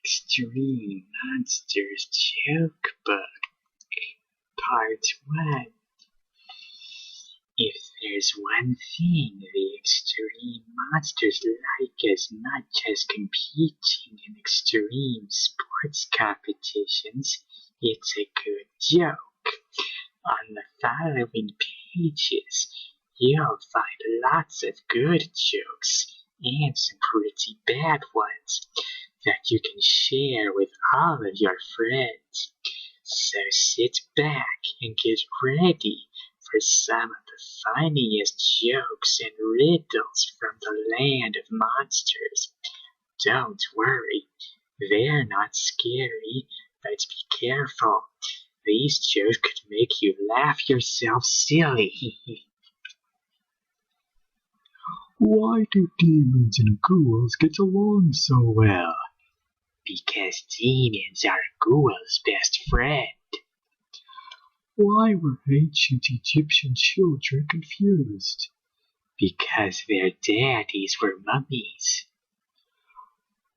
Extreme Monsters Joke Book, Part 1. If there's one thing the Extreme Monsters like as much as competing in extreme sports competitions, it's a good joke. On the following pages, you'll find lots of good jokes and some pretty bad ones that you can share with all of your friends. So sit back and get ready for some of the funniest jokes and riddles from the land of monsters. Don't worry, they're not scary, but be careful. These jokes could make you laugh yourself silly. Why do demons and ghouls get along so well? Because demons are a ghoul's best friend. Why were ancient Egyptian children confused? Because their daddies were mummies.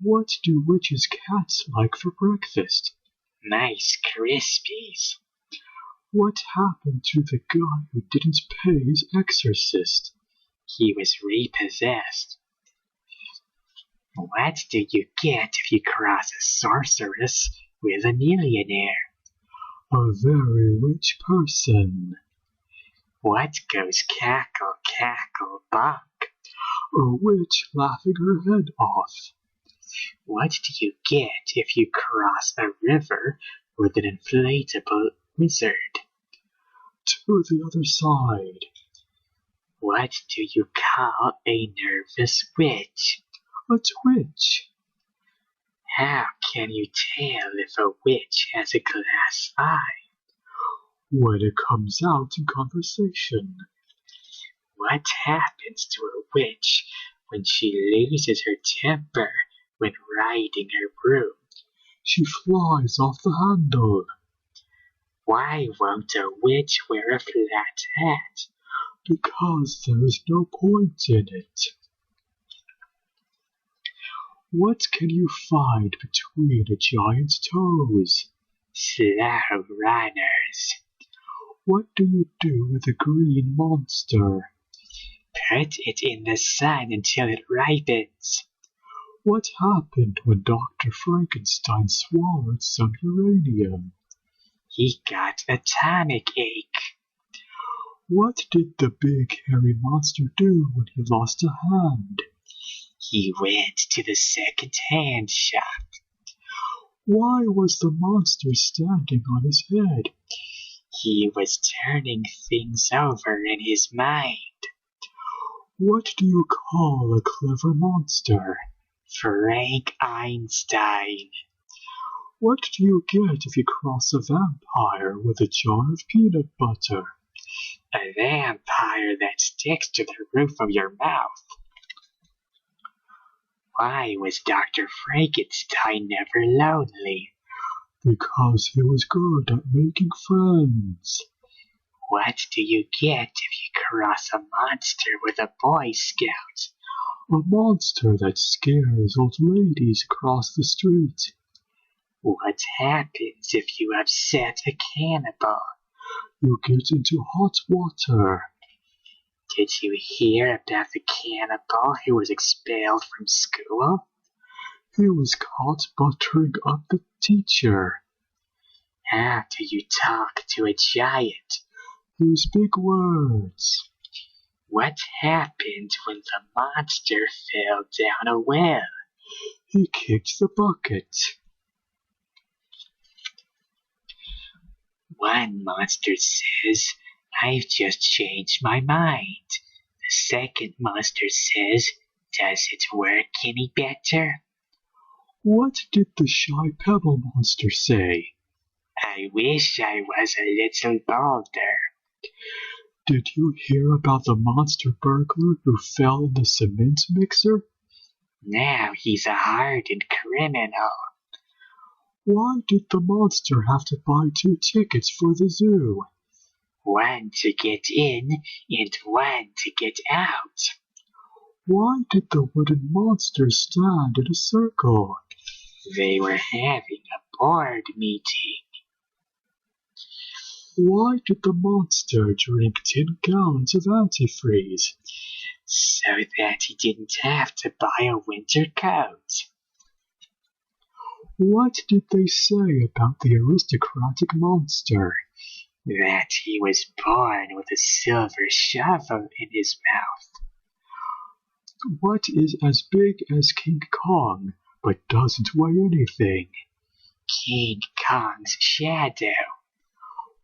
What do witches' cats like for breakfast? Nice Krispies. What happened to the guy who didn't pay his exorcist? He was repossessed. What do you get if you cross a sorceress with a millionaire? A very rich person. What goes cackle, cackle, bonk? A witch laughing her head off. What do you get if you cross a river with an inflatable wizard? To the other side. What do you call a nervous witch? A twitch. How can you tell if a witch has a glass eye? When it comes out in conversation. What happens to a witch when she loses her temper when riding her broom? She flies off the handle. Why won't a witch wear a flat hat? Because there is no point in it. What can you find between a giant's toes? Slow runners. What do you do with a green monster? Put it in the sun until it ripens. What happened when Dr. Frankenstein swallowed some uranium? He got a atomic ache. What did the big hairy monster do when he lost a hand? He went to the second-hand shop. Why was the monster standing on his head? He was turning things over in his mind. What do you call a clever monster? Frank Einstein. What do you get if you cross a vampire with a jar of peanut butter? A vampire that sticks to the roof of your mouth. Why was Dr. Frankenstein never lonely? Because he was good at making friends. What do you get if you cross a monster with a Boy Scout? A monster that scares old ladies across the street. What happens if you upset a cannibal? You get into hot water. Did you hear about the cannibal who was expelled from school? He was caught buttering up the teacher. How do you talk to a giant? Use big words. What happened when the monster fell down a well? He kicked the bucket. One monster says, I've just changed my mind. The second monster says, does it work any better? What did the shy pebble monster say? I wish I was a little bolder. Did you hear about the monster burglar who fell in the cement mixer? Now he's a hardened criminal. Why did the monster have to buy 2 tickets for the zoo? One to get in and one to get out. Why did the wooden monster stand in a circle? They were having a board meeting. Why did the monster drink 10 gallons of antifreeze? So that he didn't have to buy a winter coat. What did they say about the aristocratic monster? That he was born with a silver shovel in his mouth. What is as big as King Kong, but doesn't weigh anything? King Kong's shadow.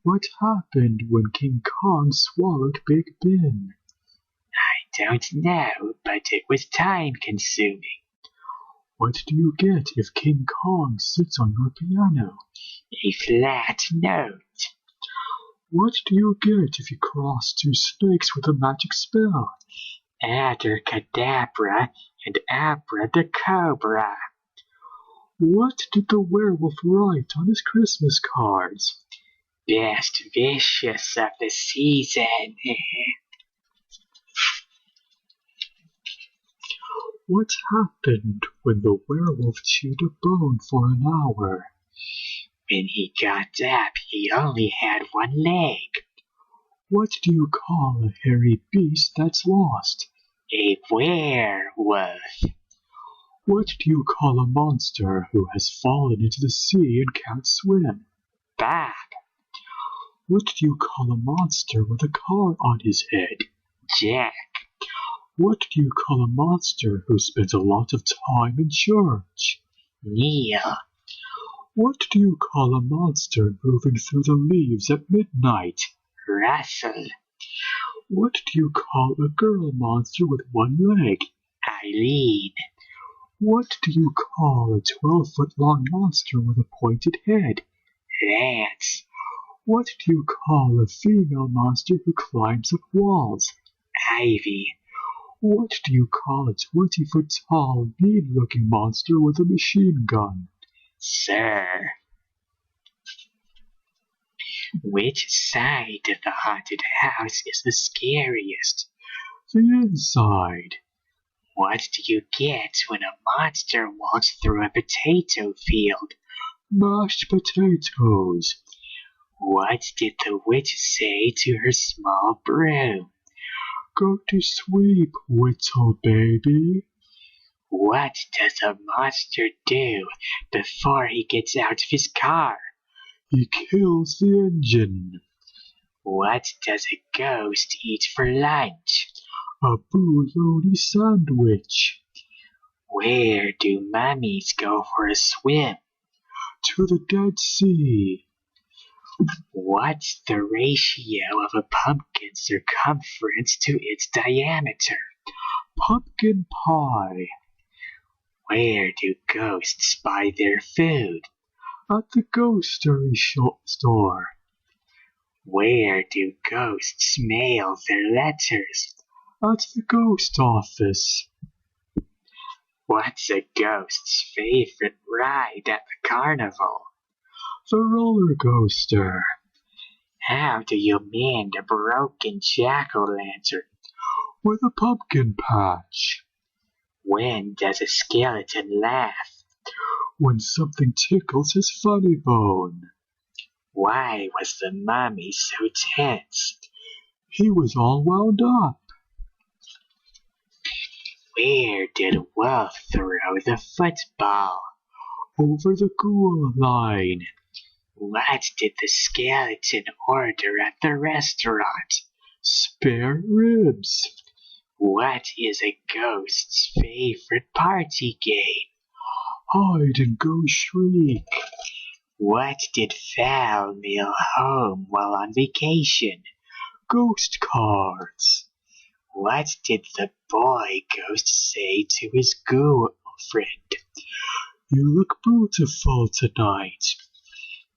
What happened when King Kong swallowed Big Ben? I don't know, but it was time-consuming. What do you get if King Kong sits on your piano? A flat note. What do you get if you cross 2 snakes with a magic spell? Abracadabra and abracadabra. What did the werewolf write on his Christmas cards? Best vicious of the season. What happened when the werewolf chewed a bone for an hour? When he got up, he only had one leg. What do you call a hairy beast that's lost? A werewolf. What do you call a monster who has fallen into the sea and can't swim? Bob. What do you call a monster with a car on his head? Jack. What do you call a monster who spends a lot of time in church? Neil. What do you call a monster moving through the leaves at midnight? Russell. What do you call a girl monster with one leg? Eileen. What do you call a 12-foot-long monster with a pointed head? Lance. What do you call a female monster who climbs up walls? Ivy. What do you call a 20-foot-tall, mean-looking monster with a machine gun? Sir. Which side of the haunted house is the scariest? The inside. What do you get when a monster walks through a potato field? Mashed potatoes. What did the witch say to her small broom? Go to sleep, Whittle baby. What does a monster do before he gets out of his car? He kills the engine. What does a ghost eat for lunch? A bologna sandwich. Where do mummies go for a swim? To the Dead Sea. What's the ratio of a pumpkin's circumference to its diameter? Pumpkin pie. Where do ghosts buy their food? At the ghostery store. Where do ghosts mail their letters? At the ghost office. What's a ghost's favorite ride at the carnival? The roller coaster. How do you mend a broken jack-o'-lantern? With a pumpkin patch. When does a skeleton laugh? When something tickles his funny bone. Why was the mummy so tense? He was all wound up. Where did Wulf throw the football? Over the goal line. What did the skeleton order at the restaurant? Spare ribs. What is a ghost's favorite party game? Hide and go shriek. What did Val mail home while on vacation? Ghost cards. What did the boy ghost say to his girlfriend? You look beautiful tonight.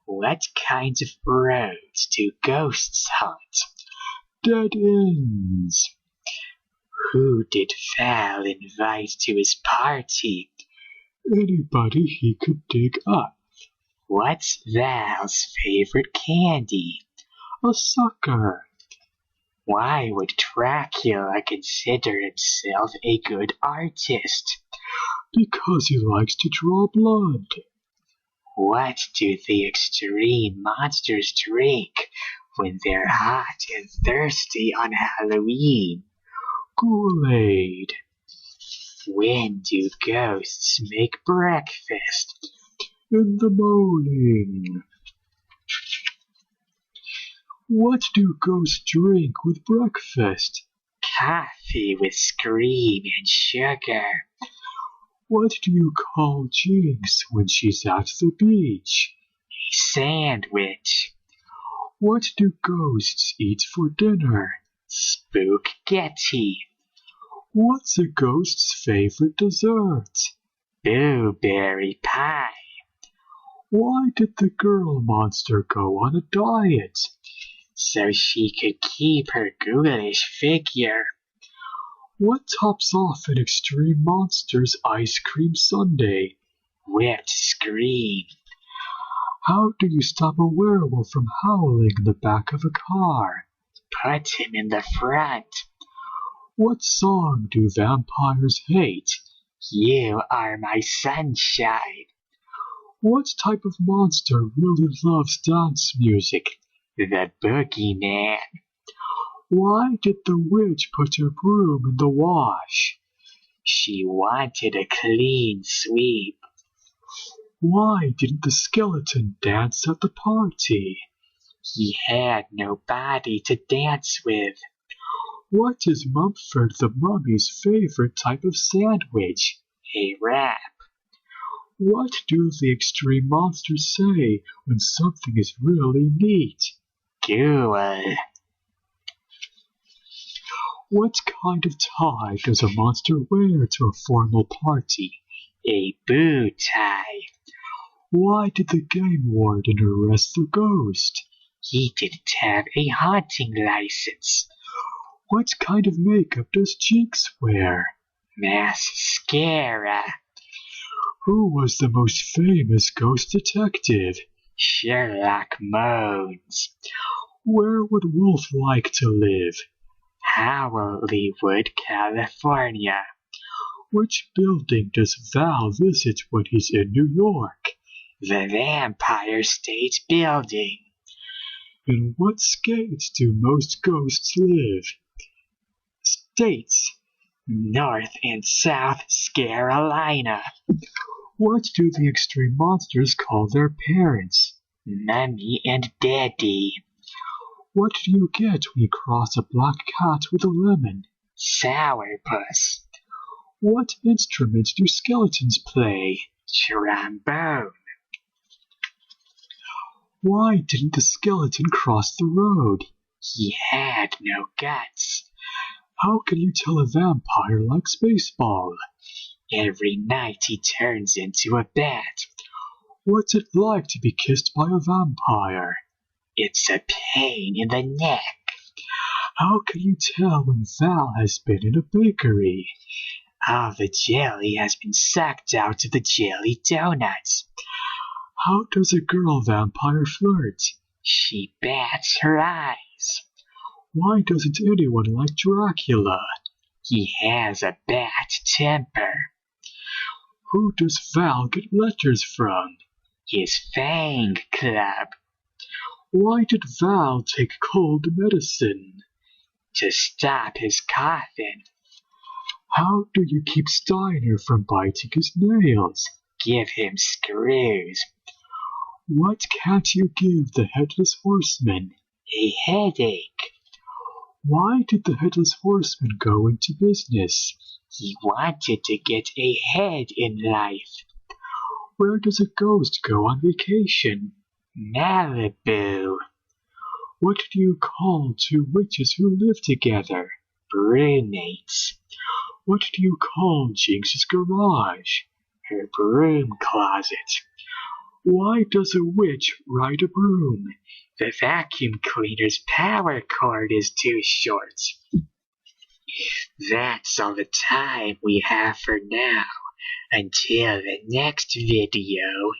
What kinds of roads do ghosts hunt? Dead ends. Who did Val invite to his party? Anybody he could dig up. What's Val's favorite candy? A sucker. Why would Dracula consider himself a good artist? Because he likes to draw blood. What do the extreme monsters drink when they're hot and thirsty on Halloween? Kool-Aid. When do ghosts make breakfast? In the morning. What do ghosts drink with breakfast? Coffee with cream and sugar. What do you call Jinx when she's at the beach? A sandwich. What do ghosts eat for dinner? Spaghetti. What's a ghost's favorite dessert? Blueberry pie. Why did the girl monster go on a diet? So she could keep her ghoulish figure. What tops off an Extreme Monsters ice cream sundae? Whipped cream. How do you stop a werewolf from howling in the back of a car? Put him in the front. What song do vampires hate? You are my sunshine. What type of monster really loves dance music? The boogeyman. Why did the witch put her broom in the wash? She wanted a clean sweep. Why didn't the skeleton dance at the party? He had nobody to dance with. What is Mumford the mummy's favorite type of sandwich? A wrap. What do the extreme monsters say when something is really neat? Cool. What kind of tie does a monster wear to a formal party? A bow tie. Why did the game warden arrest the ghost? He didn't have a hunting license. What kind of makeup does Jinx wear? Mascara. Who was the most famous ghost detective? Sherlock Moans. Where would Wulf like to live? Hollywood, California. Which building does Val visit when he's in New York? The Vampire State Building. In what states do most ghosts live? States. North and South Carolina. What do the extreme monsters call their parents? Mummy and Daddy. What do you get when you cross a black cat with a lemon? Sourpuss. What instruments do skeletons play? Trombone. Why didn't the skeleton cross the road? He had no guts. How can you tell a vampire likes baseball? Every night he turns into a bat. What's it like to be kissed by a vampire? It's a pain in the neck. How can you tell when Val has been in a bakery? All the jelly has been sucked out of the jelly donuts. How does a girl vampire flirt? She bats her eyes. Why doesn't anyone like Dracula? He has a bad temper. Who does Val get letters from? His Fang Club. Why did Val take cold medicine? To stop his coughing. How do you keep Steiner from biting his nails? Give him screws. What can't you give the Headless Horseman? A headache. Why did the Headless Horseman go into business? He wanted to get ahead in life. Where does a ghost go on vacation? Malibu. What do you call two witches who live together? Broommates. What do you call Jinx's garage? Her broom closet. Why does a witch ride a broom? The vacuum cleaner's power cord is too short. That's all the time we have for now. Until the next video.